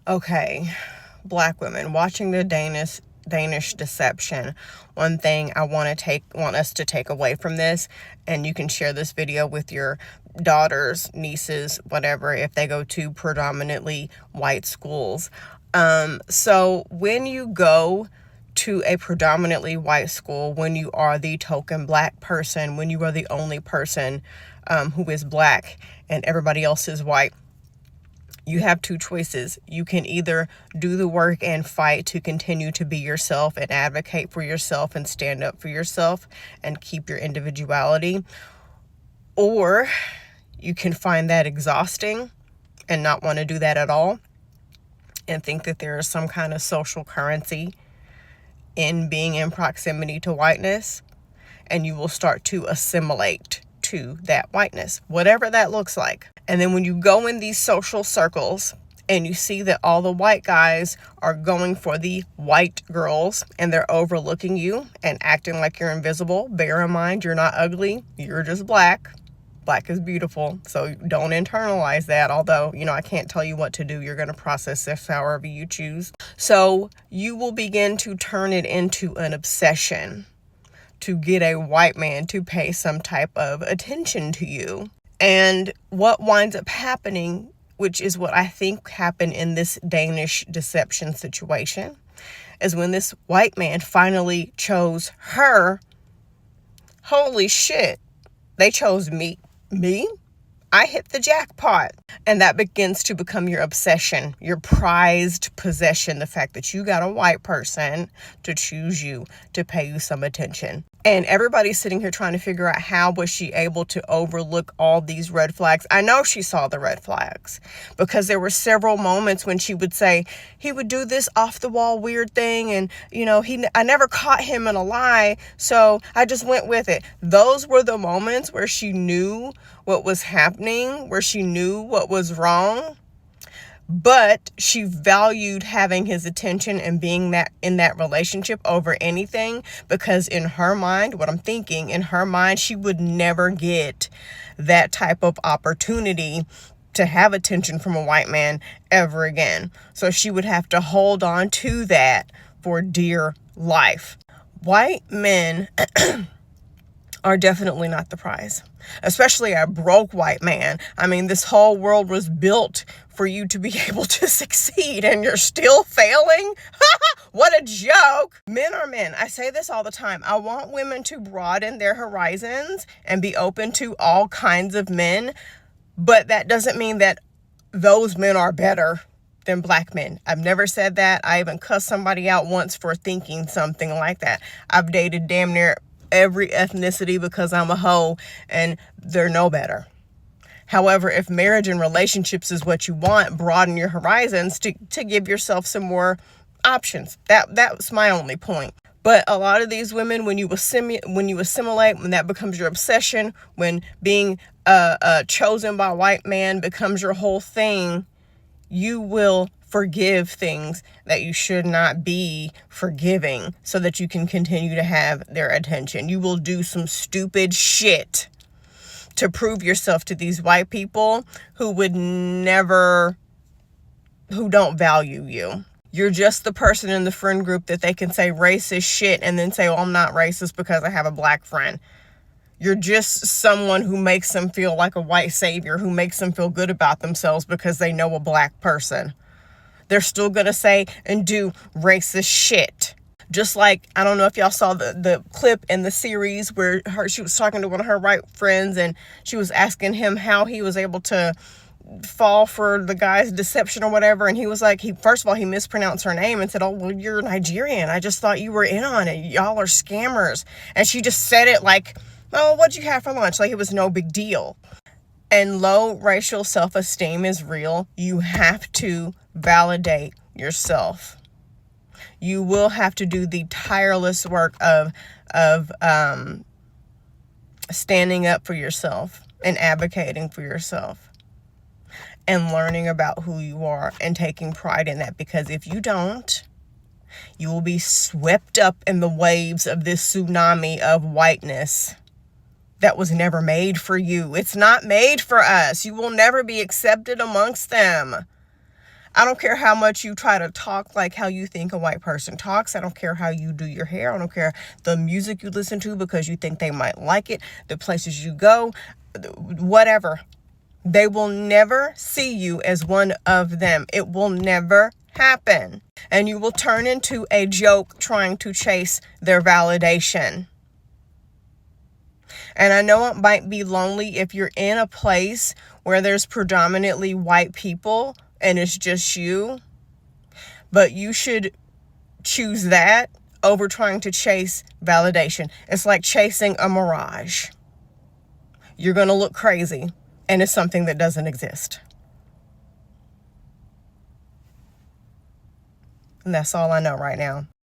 Okay, Black women watching the Danish Deception. One thing I want us to take away from this, and you can share this video with your daughters, nieces, whatever, if they go to predominantly white schools. So when you go to a predominantly white school, when you are the token Black person, when you are the only person who is Black and everybody else is white, you have two choices. You can either do the work and fight to continue to be yourself and advocate for yourself and stand up for yourself and keep your individuality, or you can find that exhausting and not want to do that at all and think that there is some kind of social currency in being in proximity to whiteness, and you will start to assimilate to that whiteness, whatever that looks like. And then when you go in these social circles and you see that all the white guys are going for the white girls and they're overlooking you and acting like you're invisible, bear in mind, you're not ugly, you're just Black. Black is beautiful, so don't internalize that. Although, I can't tell you what to do. You're going to process this however you choose. So you will begin to turn it into an obsession to get a white man to pay some type of attention to you. And what winds up happening, which is what I think happened in this Danish Deception situation, is when this white man finally chose her, holy shit, they chose me. I hit the jackpot. And that begins to become your obsession, your prized possession, the fact that you got a white person to choose you, to pay you some attention. And everybody's sitting here trying to figure out how was she able to overlook all these red flags. I know she saw the red flags because there were several moments when she would say he would do this off the wall weird thing, and I never caught him in a lie, so I just went with it. Those were the moments where she knew what was happening, where she knew what was wrong. But she valued having his attention and being in that relationship over anything, because in her mind, what I'm thinking, in her mind, she would never get that type of opportunity to have attention from a white man ever again. So she would have to hold on to that for dear life. White men are definitely not the prize, especially a broke white man. I mean, this whole world was built for you to be able to succeed, and you're still failing? What a joke. Men are men. I say this all the time. I want women to broaden their horizons and be open to all kinds of men, but that doesn't mean that those men are better than Black men. I've never said that. I even cussed somebody out once for thinking something like that. I've dated damn near every ethnicity because I'm a hoe, and they're no better. However, if marriage and relationships is what you want, broaden your horizons to give yourself some more options. That's my only point. But a lot of these women, when you assimilate, when that becomes your obsession, when being chosen by a white man becomes your whole thing, you will forgive things that you should not be forgiving so that you can continue to have their attention. You will do some stupid shit to prove yourself to these white people who don't value you. You're just the person in the friend group that they can say racist shit and then say, I'm not racist because I have a Black friend. You're just someone who makes them feel like a white savior, who makes them feel good about themselves because they know a Black person. They're still going to say and do racist shit. Just like, I don't know if y'all saw the clip in the series where she was talking to one of her white friends and she was asking him how he was able to fall for the guy's deception or whatever. And he was like, first of all, he mispronounced her name and said, oh, well, you're Nigerian. I just thought you were in on it. Y'all are scammers. And she just said it like, oh, what'd you have for lunch? Like it was no big deal. And low racial self-esteem is real. You have to validate yourself. You will have to do the tireless work of standing up for yourself and advocating for yourself and learning about who you are and taking pride in that. Because if you don't, you will be swept up in the waves of this tsunami of whiteness that was never made for you. It's not made for us. You will never be accepted amongst them. I don't care how much you try to talk like how you think a white person talks. I don't care how you do your hair. I don't care the music you listen to because you think they might like it, the places you go, whatever. They will never see you as one of them. It will never happen. And you will turn into a joke trying to chase their validation. And I know it might be lonely if you're in a place where there's predominantly white people and it's just you, but you should choose that over trying to chase validation. It's like chasing a mirage. You're going to look crazy, and it's something that doesn't exist. And that's all I know right now.